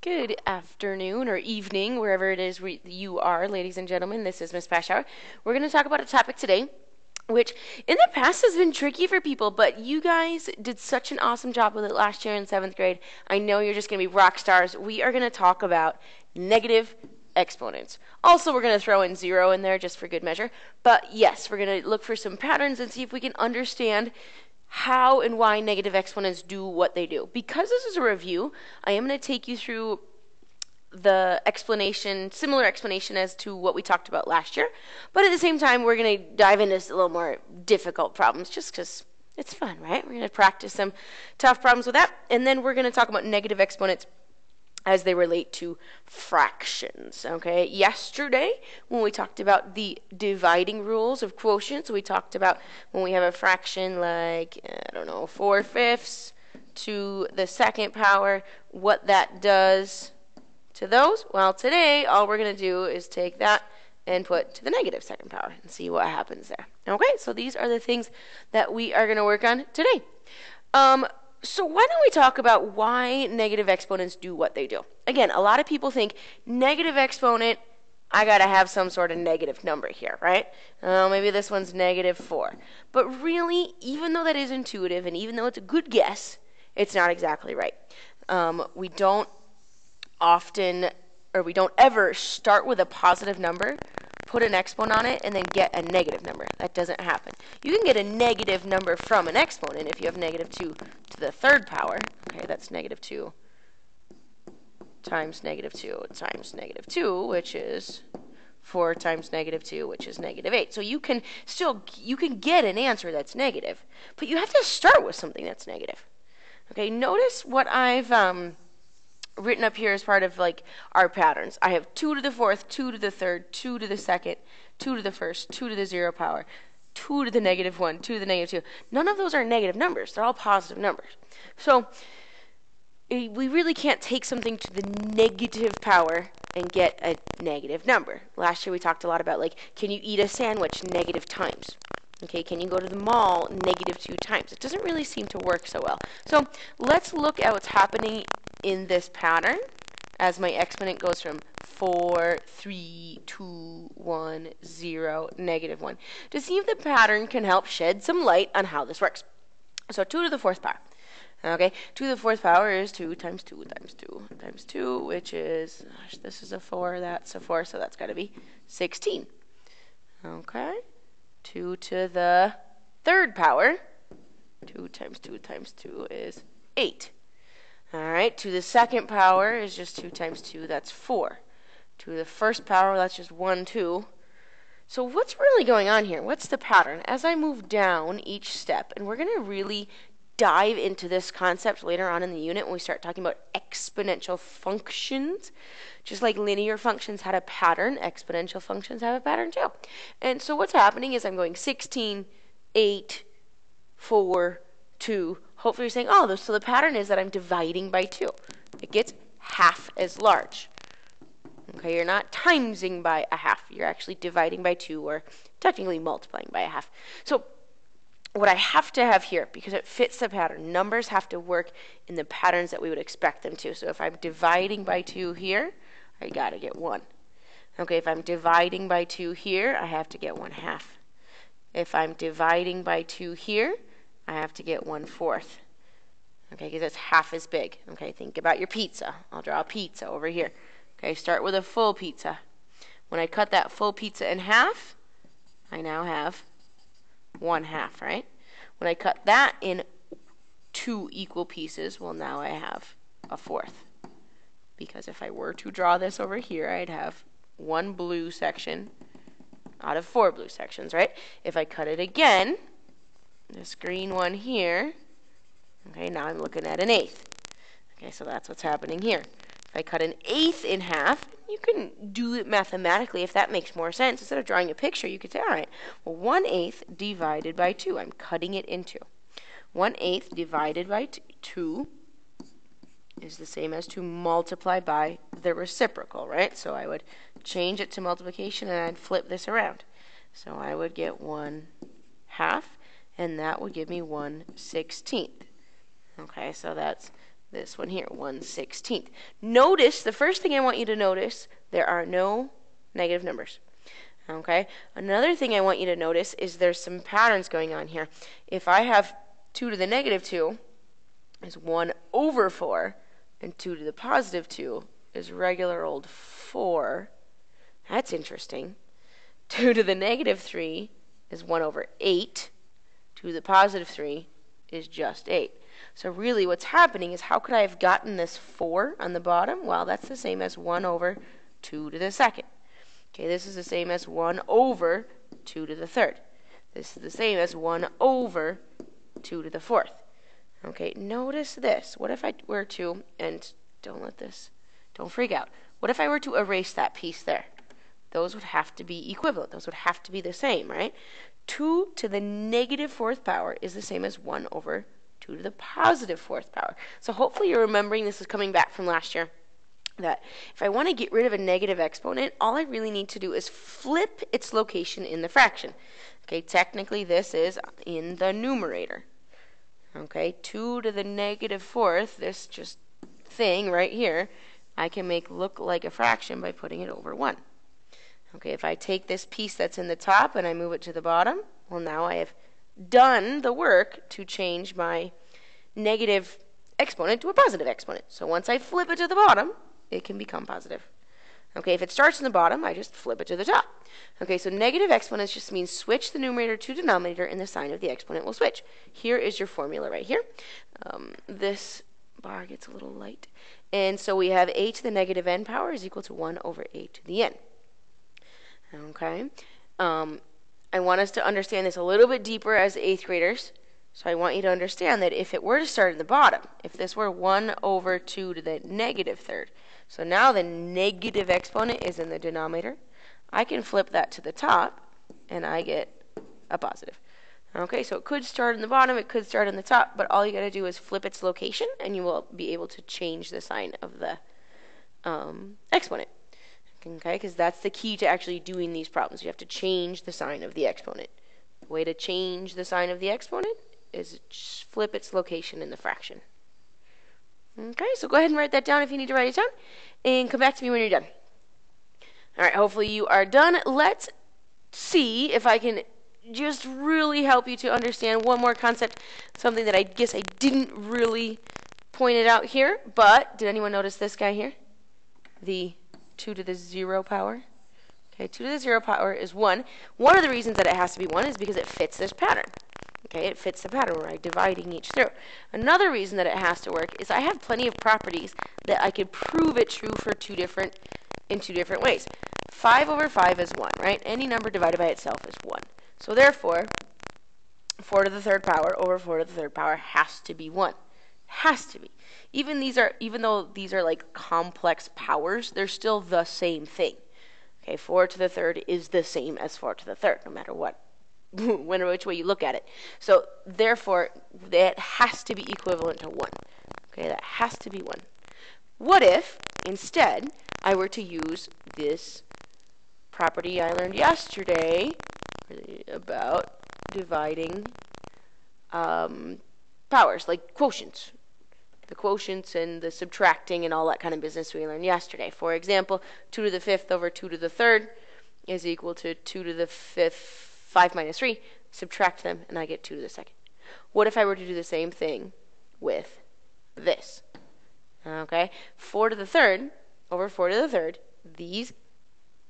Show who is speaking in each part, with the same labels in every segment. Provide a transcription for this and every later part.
Speaker 1: Good afternoon or evening, wherever it is you are, ladies and gentlemen. This is Miss Pashour. We're going to talk about a topic today, which in the past has been tricky for people, but you guys did such an awesome job with it last year in 7th grade. I know you're just going to be rock stars. We are going to talk about negative exponents. Also, we're going to throw in zero in there just for good measure. But yes, we're going to look for some patterns and see if we can understand how and why negative exponents do what they do. Because this is a review, I am going to take you through the explanation, similar explanation as to what we talked about last year. But at the same time, we're going to dive into a little more difficult problems just because it's fun, right? We're going to practice some tough problems with that. And then we're going to talk about negative exponents as they relate to fractions. Okay, yesterday when we talked about the dividing rules of quotients, we talked about when we have a fraction like, I don't know, 4/5 to the second power, what that does to those. Well, today all we're going to do is take that and put to the negative second power and see what happens there. Okay, so these are the things that we are going to work on today. So why don't we talk about why negative exponents do what they do? Again, a lot of people think negative exponent, I got to have some sort of negative number here, right? Maybe this one's -4. But really, even though that is intuitive and even though it's a good guess, it's not exactly right. We don't ever start with a positive number, put an exponent on it, and then get a negative number. That doesn't happen. You can get a negative number from an exponent if you have -2 to the third power. Okay, that's -2 times -2 times -2, which is 4 times -2, which is -8. So you can get an answer that's negative, but you have to start with something that's negative. Okay, notice what I've written up here as part of like our patterns. I have 2 to the 4th, 2 to the 3rd, 2 to the 2nd, 2 to the 1st, 2 to the 0 power, 2 to the -1, 2 to the -2. None of those are negative numbers. They're all positive numbers. So we really can't take something to the negative power and get a negative number. Last year we talked a lot about like, can you eat a sandwich negative times? Okay, can you go to the mall -2 times? It doesn't really seem to work so well. So let's look at what's happening in this pattern as my exponent goes from 4, 3, 2, 1, 0, -1 to see if the pattern can help shed some light on how this works. So 2 to the 4th power. Okay, 2 to the 4th power is 2 times 2 times 2 times 2, which is, gosh, this is a 4, that's a 4, so that's got to be 16. Okay, 2 to the 3rd power, 2 times 2 times 2 is 8. All right, to the 2nd power is just 2 times 2, that's 4. To the 1st power, that's just 1, 2. So what's really going on here? What's the pattern? As I move down each step, and we're going to really dive into this concept later on in the unit when we start talking about exponential functions. Just like linear functions had a pattern, exponential functions have a pattern too. And so what's happening is I'm going 16, 8, 4, 2. Hopefully you're saying, oh, so the pattern is that I'm dividing by 2. It gets half as large. Okay, you're not timesing by a half. You're actually dividing by 2 or technically multiplying by a half. So what I have to have here, because it fits the pattern, numbers have to work in the patterns that we would expect them to. So if I'm dividing by 2 here, I got to get 1. Okay, if I'm dividing by 2 here, I have to get 1/2. If I'm dividing by 2 here, I have to get 1/4. Okay, because it's half as big. Okay, think about your pizza. I'll draw a pizza over here. Okay, start with a full pizza. When I cut that full pizza in half, I now have 1/2, right? When I cut that in 2 equal pieces, well, now I have a 1/4. Because if I were to draw this over here, I'd have 1 blue section out of 4 blue sections, right? If I cut it again, this green one here, okay, now I'm looking at an 1/8. Okay, so that's what's happening here. If I cut an 1/8 in half, you can do it mathematically if that makes more sense. Instead of drawing a picture, you could say, all right, well, 1/8 divided by 2. I'm cutting it into. 1/8 divided by 2 is the same as to multiply by the reciprocal, right? So I would change it to multiplication and I'd flip this around. So I would get 1/2, and that would give me 1/16. Okay, so that's this one here, 1/16. Notice, the first thing I want you to notice, there are no negative numbers. Okay? Another thing I want you to notice is there's some patterns going on here. If I have 2 to the negative 2 is 1 over 4, and 2 to the positive 2 is regular old 4. That's interesting. 2 to the negative 3 is 1 over 8. 2 to the positive 3 is just 8. So really what's happening is, how could I have gotten this 4 on the bottom? Well, that's the same as 1 over 2 to the second. Okay, this is the same as 1 over 2 to the third. This is the same as 1 over 2 to the fourth. Okay, notice this. What if I were to, and don't freak out. What if I were to erase that piece there? Those would have to be equivalent. Those would have to be the same, right? 2 to the negative fourth power is the same as 1 over 2 to the positive fourth power. So hopefully you're remembering, this is coming back from last year, that if I want to get rid of a negative exponent, all I really need to do is flip its location in the fraction. Okay, technically this is in the numerator. Okay, 2 to the negative fourth, this just thing right here, I can make look like a fraction by putting it over 1. Okay, if I take this piece that's in the top and I move it to the bottom, well, now I have done the work to change my negative exponent to a positive exponent. So once I flip it to the bottom, it can become positive. Okay, if it starts in the bottom, I just flip it to the top. Okay, so negative exponents just means switch the numerator to denominator and the sign of the exponent will switch. Here is your formula right here. This bar gets a little light. And so we have a to the negative n power is equal to 1 over a to the n. Okay, I want us to understand this a little bit deeper as 8th graders. So I want you to understand that if it were to start in the bottom, if this were 1 over 2 to the negative third, so now the negative exponent is in the denominator, I can flip that to the top, and I get a positive. Okay, so it could start in the bottom, it could start in the top, but all you got to do is flip its location, and you will be able to change the sign of the exponent. Okay, because that's the key to actually doing these problems. You have to change the sign of the exponent. The way to change the sign of the exponent is just flip its location in the fraction. Okay, so go ahead and write that down if you need to write it down, and come back to me when you're done. All right, hopefully you are done. Let's see if I can just really help you to understand one more concept, something that I guess I didn't really point it out here, but did anyone notice this guy here? The 2 to the 0 power. Okay, 2 to the 0 power is 1. One of the reasons that it has to be 1 is because it fits this pattern. Okay, it fits the pattern where I'm dividing each through. Another reason that it has to work is I have plenty of properties that I could prove it true for in two different ways. 5 over 5 is 1, right? Any number divided by itself is 1. So therefore, 4 to the third power over 4 to the third power has to be 1. Has to be. Even though these are like complex powers, they're still the same thing. Okay, 4 to the third is the same as 4 to the third, no matter what, which way you look at it. So therefore, that has to be equivalent to 1. Okay, that has to be 1. What if, instead, I were to use this property I learned yesterday about dividing powers, like quotients. The quotients and the subtracting and all that kind of business we learned yesterday. For example, 2 to the 5th over 2 to the 3rd is equal to 2 to the 5th, 5 minus 3. Subtract them, and I get 2 to the 2nd. What if I were to do the same thing with this? Okay, 4 to the 3rd over 4 to the 3rd. These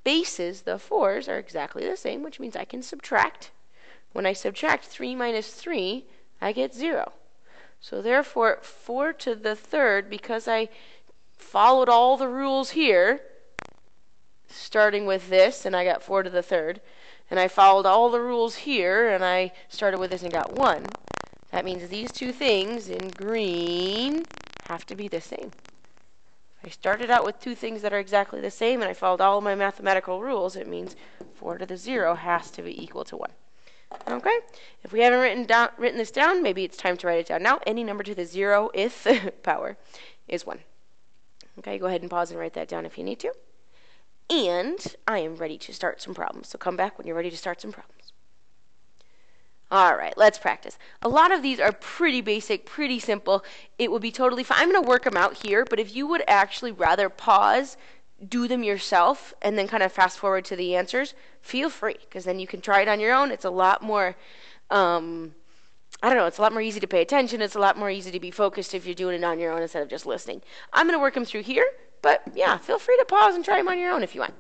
Speaker 1: bases, the 4s, are exactly the same, which means I can subtract. When I subtract 3 minus 3, I get 0. So therefore, 4 to the 3rd, because I followed all the rules here, starting with this, and I got 4 to the 3rd, and I followed all the rules here, and I started with this and got 1, that means these two things in green have to be the same. If I started out with two things that are exactly the same, and I followed all of my mathematical rules, it means 4 to the 0 has to be equal to 1. Okay, if we haven't written this down, maybe it's time to write it down now. Any number to the 0th power is 1. Okay, go ahead and pause and write that down if you need to. And I am ready to start some problems. So come back when you're ready to start some problems. All right, let's practice. A lot of these are pretty basic, pretty simple. It would be totally fine. I'm going to work them out here, but if you would actually rather pause, do them yourself, and then kind of fast forward to the answers, feel free, because then you can try it on your own. It's a lot more, I don't know, it's a lot more easy to pay attention. It's a lot more easy to be focused if you're doing it on your own instead of just listening. I'm going to work them through here, but yeah, feel free to pause and try them on your own if you want.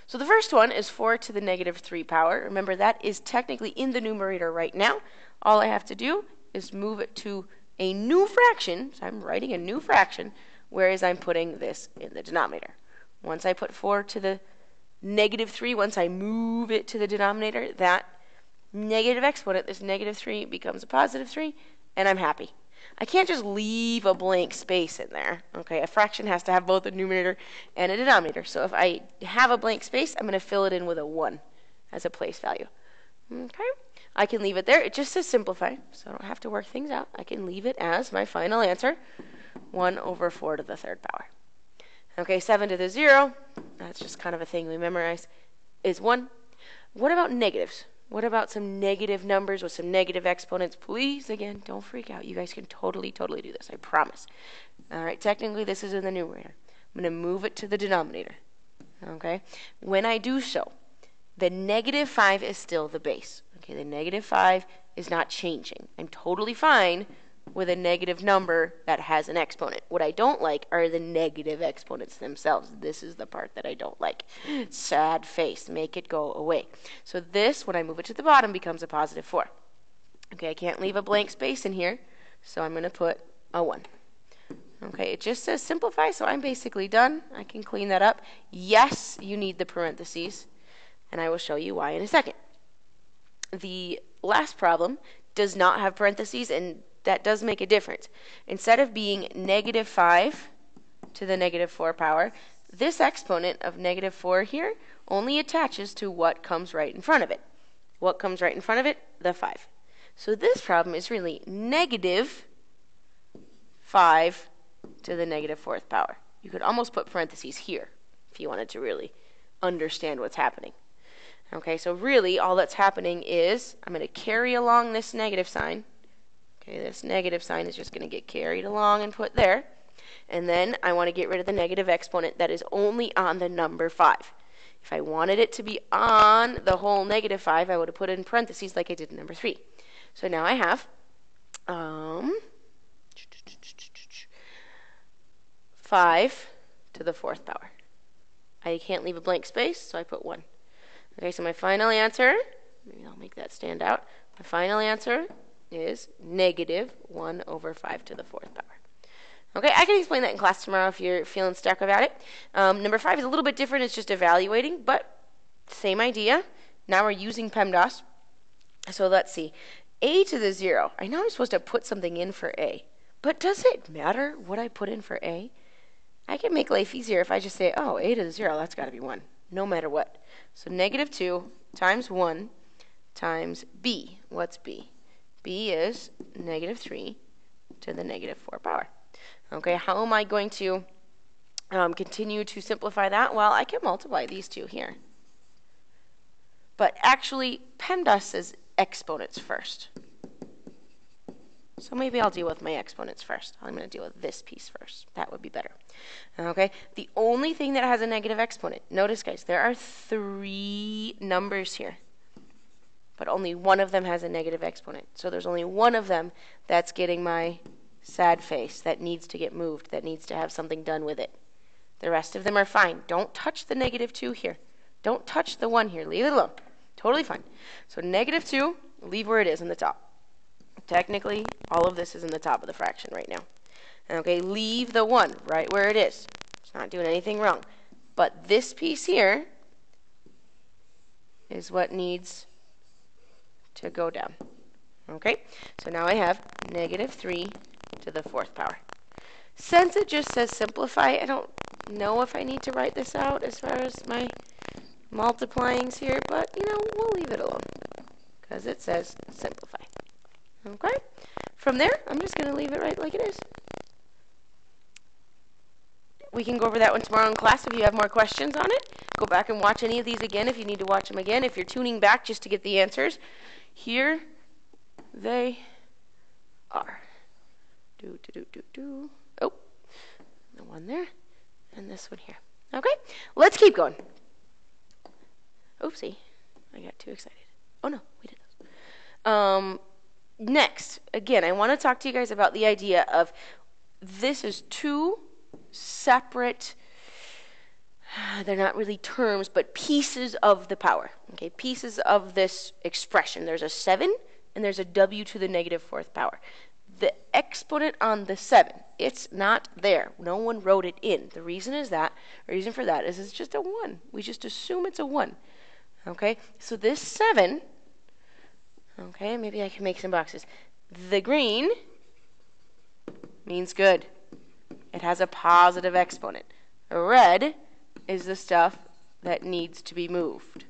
Speaker 1: So the first one is 4 to the negative 3 power. Remember, that is technically in the numerator right now. All I have to do is move it to a new fraction. So I'm writing a new fraction, whereas I'm putting this in the denominator. Once I put 4 to the negative 3, once I move it to the denominator, that negative exponent, this negative 3, becomes a positive 3, and I'm happy. I can't just leave a blank space in there. Okay, a fraction has to have both a numerator and a denominator. So if I have a blank space, I'm going to fill it in with a 1 as a place value. Okay, I can leave it there. It just says simplify, so I don't have to work things out. I can leave it as my final answer, 1 over 4 to the third power. Okay, 7 to the 0, that's just kind of a thing we memorize, is 1. What about negatives? What about some negative numbers with some negative exponents? Please, again, don't freak out. You guys can totally do this, I promise. All right, technically this is in the numerator. I'm going to move it to the denominator. Okay, when I do so, the negative 5 is still the base. Okay, the negative 5 is not changing. I'm totally fine with a negative number that has an exponent. What I don't like are the negative exponents themselves. This is the part that I don't like. Sad face. Make it go away. So this, when I move it to the bottom, becomes a positive 4. Okay, I can't leave a blank space in here, so I'm going to put a 1. Okay, it just says simplify, so I'm basically done. I can clean that up. Yes, you need the parentheses, and I will show you why in a second. The last problem does not have parentheses, and that does make a difference. Instead of being negative 5 to the negative 4 power, this exponent of negative 4 here only attaches to what comes right in front of it. What comes right in front of it? The 5. So this problem is really negative 5 to the negative 4th power. You could almost put parentheses here if you wanted to really understand what's happening. Okay, so really all that's happening is I'm going to carry along this negative sign. Okay, this negative sign is just going to get carried along and put there. And then I want to get rid of the negative exponent that is only on the number 5. If I wanted it to be on the whole negative 5, I would have put it in parentheses like I did in number 3. So now I have 5 to the 4th power. I can't leave a blank space, so I put 1. Okay, so my final answer, maybe I'll make that stand out. My final answer is negative 1 over 5 to the 4th power. Okay, I can explain that in class tomorrow if you're feeling stuck about it. Number 5 is a little bit different. It's just evaluating, but same idea. Now we're using PEMDAS. So let's see. A to the 0. I know I'm supposed to put something in for A, but does it matter what I put in for A? I can make life easier if I just say, oh, A to the 0, that's got to be 1, no matter what. So negative 2 times 1 times B. What's B? B is negative 3 to the negative 4 power. Okay, how am I going to continue to simplify that? Well, I can multiply these two here. But actually, PEMDAS says exponents first. So maybe I'll deal with my exponents first. I'm going to deal with this piece first. That would be better. Okay, the only thing that has a negative exponent, notice guys, there are 3 numbers here. But only one of them has a negative exponent. So there's only one of them that's getting my sad face, that needs to get moved, that needs to have something done with it. The rest of them are fine. Don't touch the negative 2 here. Don't touch the 1 here. Leave it alone. Totally fine. So negative 2, leave where it is in the top. Technically, all of this is in the top of the fraction right now. Okay, leave the 1 right where it is. It's not doing anything wrong. But this piece here is what needs to go down. Okay, so now I have negative 3 to the 4th power. Since it just says simplify, I don't know if I need to write this out as far as my multiplyings here, but, you know, we'll leave it alone because it says simplify. Okay, from there, I'm just going to leave it right like it is. We can go over that one tomorrow in class if you have more questions on it. Go back and watch any of these again if you need to watch them again. If you're tuning back just to get the answers, here they are. Oh, the one there, and this one here. Okay, let's keep going. Oopsie, I got too excited. Oh no, we did those. Next, again, I want to talk to you guys about the idea of this is two separate, they're not really terms, but pieces of the power. Okay, pieces of this expression. There's a 7 and there's a w to the negative 4th power. The exponent on the 7, it's not there. No one wrote it in. The reason for that is it's just a 1. We just assume it's a 1. Okay, so this 7, okay, maybe I can make some boxes. The green means good. It has a positive exponent. Red is the stuff that needs to be moved.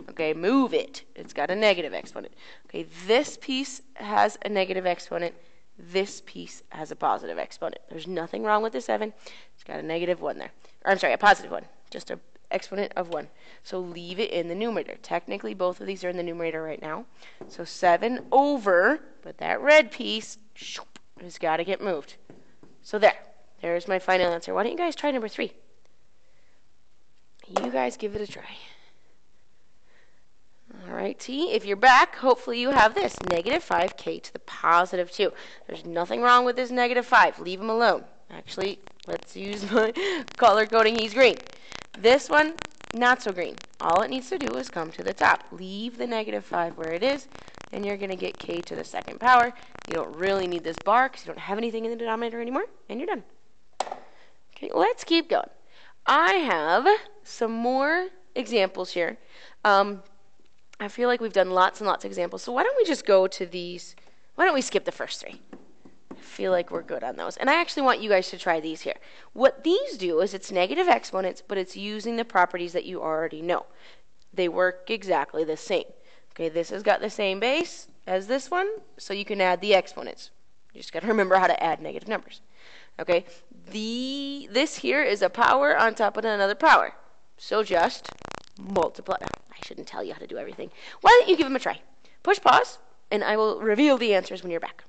Speaker 1: Okay, move it. It's got a negative exponent. Okay, this piece has a negative exponent. This piece has a positive exponent. There's nothing wrong with the 7. It's got a negative 1 there. Or I'm sorry, a positive 1. Just an exponent of 1. So leave it in the numerator. Technically, both of these are in the numerator right now. So 7 over, but that red piece has got to get moved. So there's my final answer. Why don't you guys try number 3? You guys give it a try. All right, T, if you're back, hopefully you have this, negative 5k to the positive 2. There's nothing wrong with this negative 5. Leave him alone. Actually, let's use my color coding. He's green. This one, not so green. All it needs to do is come to the top. Leave the negative 5 where it is, and you're going to get k to the 2nd power. You don't really need this bar because you don't have anything in the denominator anymore, and you're done. Okay, let's keep going. I have some more examples here. I feel like we've done lots and lots of examples, so why don't we just go to these? Why don't we skip the first 3? I feel like we're good on those. And I actually want you guys to try these here. What these do is it's negative exponents, but it's using the properties that you already know. They work exactly the same. Okay, this has got the same base as this one, so you can add the exponents. You just got to remember how to add negative numbers. Okay, this here is a power on top of another power. So just multiply. I shouldn't tell you how to do everything. Why don't you give them a try? Push pause, and I will reveal the answers when you're back.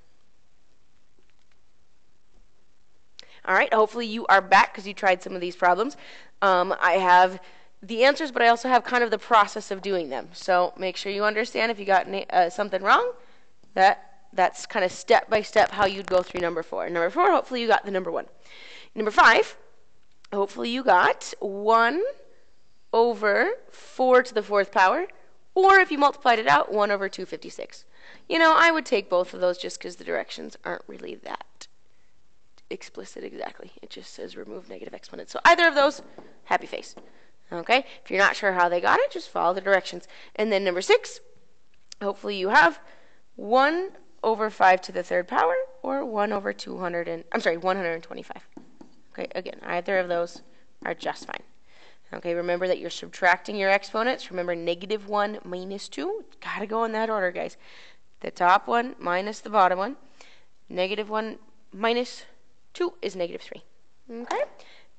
Speaker 1: All right, hopefully you are back because you tried some of these problems. I have the answers, but I also have kind of the process of doing them. So make sure you understand if you got something wrong, that's kind of step by step how you'd go through number 4. Number 4, hopefully you got the number 1. Number 5, hopefully you got 1 over 4 to the 4th power, or if you multiplied it out, 1 over 256. You know, I would take both of those just because the directions aren't really that explicit exactly. It just says remove negative exponents. So either of those, happy face. Okay? If you're not sure how they got it, just follow the directions. And then number 6, hopefully you have 1 over 5 to the 3rd power, or 1 over 125. Okay, again, either of those are just fine. Okay, remember that you're subtracting your exponents. Remember, negative 1 minus 2. Got to go in that order, guys. The top one minus the bottom one. Negative 1 minus 2 is negative 3. Okay?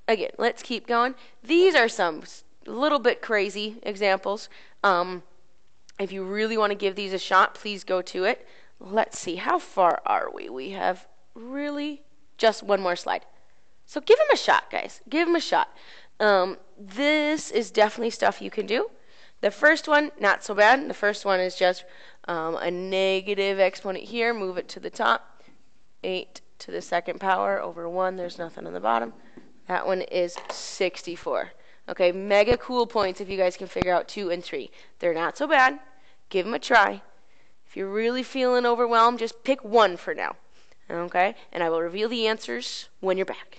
Speaker 1: Again, let's keep going. These are some little bit crazy examples. If you really want to give these a shot, please go to it. Let's see. How far are we? We have really just one more slide. So give them a shot, guys. Give them a shot. This is definitely stuff you can do. The first one, not so bad. The first one is just a negative exponent here. Move it to the top. 8 to the 2nd power over 1. There's nothing on the bottom. That one is 64. Okay, mega cool points if you guys can figure out 2 and 3. They're not so bad. Give them a try. If you're really feeling overwhelmed, just pick 1 for now. Okay, and I will reveal the answers when you're back.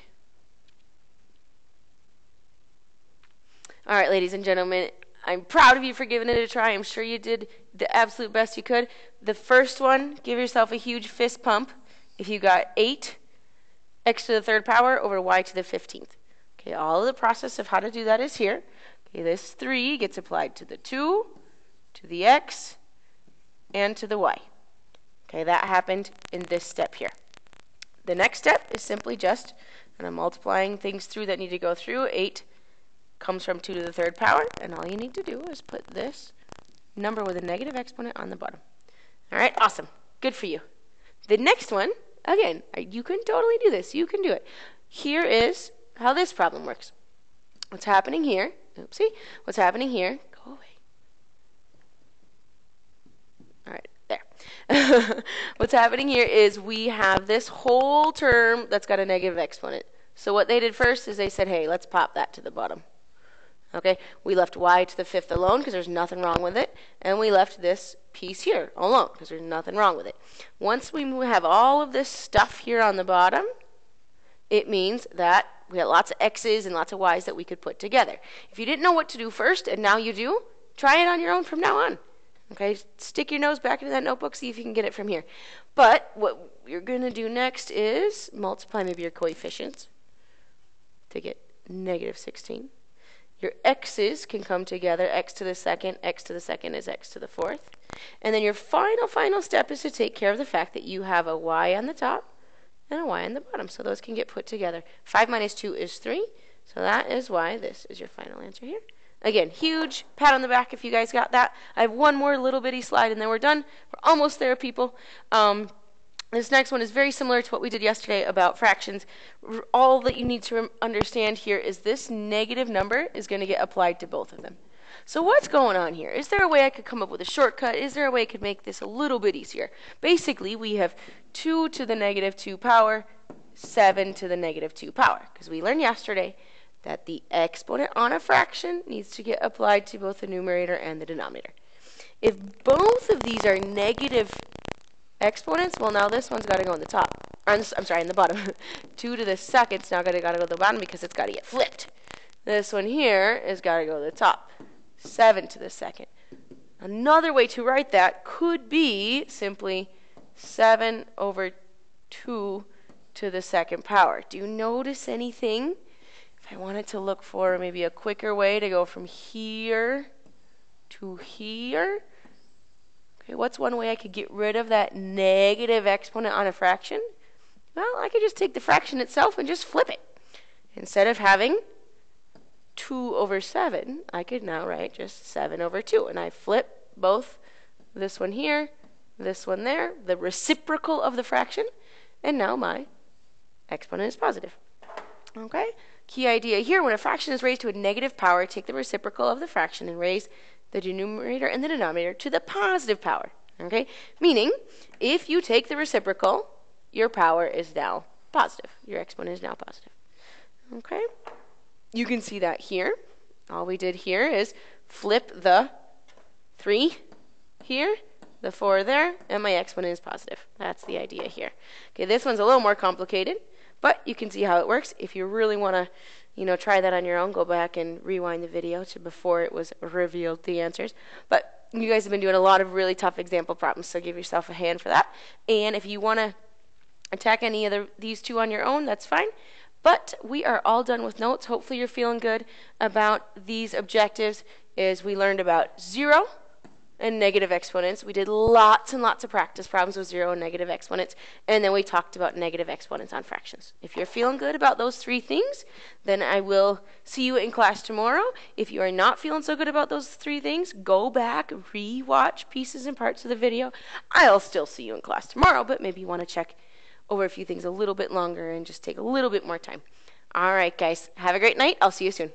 Speaker 1: All right, ladies and gentlemen, I'm proud of you for giving it a try. I'm sure you did the absolute best you could. The first one, give yourself a huge fist pump if you got 8 x to the 3rd power over y to the 15th. Okay, all of the process of how to do that is here. Okay, this 3 gets applied to the 2, to the x, and to the y. Okay, that happened in this step here. The next step is simply just, and I'm multiplying things through that need to go through. 8 comes from 2 to the 3rd power, and all you need to do is put this number with a negative exponent on the bottom. All right, awesome. Good for you. The next one, again, you can totally do this. You can do it. Here is how this problem works. What's happening here? Oopsie. What's happening here? Go away. All right, there. What's happening here is we have this whole term that's got a negative exponent. So what they did first is they said, hey, let's pop that to the bottom. Okay, we left y to the 5th alone because there's nothing wrong with it. And we left this piece here alone because there's nothing wrong with it. Once we have all of this stuff here on the bottom, it means that we got lots of x's and lots of y's that we could put together. If you didn't know what to do first and now you do, try it on your own from now on. Okay, stick your nose back into that notebook, see if you can get it from here. But what you're going to do next is multiply maybe your coefficients to get negative 16. Your x's can come together, x to the second is x to the 4th. And then your final step is to take care of the fact that you have a y on the top and a y on the bottom. So those can get put together. 5 minus 2 is 3. So that is why this is your final answer here. Again, huge pat on the back if you guys got that. I have one more little bitty slide and then we're done. We're almost there, people. This next one is very similar to what we did yesterday about fractions. All that you need to understand here is this negative number is going to get applied to both of them. So what's going on here? Is there a way I could come up with a shortcut? Is there a way I could make this a little bit easier? Basically, we have 2 to the negative 2 power, 7 to the negative 2 power. Because we learned yesterday that the exponent on a fraction needs to get applied to both the numerator and the denominator. If both of these are negative exponents, well, now this one's got to go in the top. I'm sorry, in the bottom. 2 to the second's now got to go to the bottom because it's got to get flipped. This one here is got to go to the top. 7 to the second. Another way to write that could be simply 7 over 2 to the second power. Do you notice anything? If I wanted to look for maybe a quicker way to go from here to here, okay, what's one way I could get rid of that negative exponent on a fraction? Well, I could just take the fraction itself and just flip it. Instead of having 2 over 7, I could now write just 7 over 2. And I flip both this one here, this one there, the reciprocal of the fraction, and now my exponent is positive. Okay? Key idea here, when a fraction is raised to a negative power, take the reciprocal of the fraction and raise the numerator and the denominator to the positive power. Okay? Meaning, if you take the reciprocal, your power is now positive. Your exponent is now positive. Okay? You can see that here. All we did here is flip the 3 here, the 4 there, and my exponent is positive. That's the idea here. Okay, this one's a little more complicated, but you can see how it works. If you really want to, try that on your own, go back and rewind the video to before it was revealed the answers. But you guys have been doing a lot of really tough example problems, so give yourself a hand for that. And if you want to attack any of these two on your own, that's fine. But we are all done with notes. Hopefully you're feeling good about these objectives. As we learned about 0 and negative exponents. We did lots and lots of practice problems with 0 and negative exponents. And then we talked about negative exponents on fractions. If you're feeling good about those 3 things, then I will see you in class tomorrow. If you are not feeling so good about those 3 things, go back, re-watch pieces and parts of the video. I'll still see you in class tomorrow, but maybe you want to check over a few things a little bit longer and just take a little bit more time. All right, guys. Have a great night. I'll see you soon.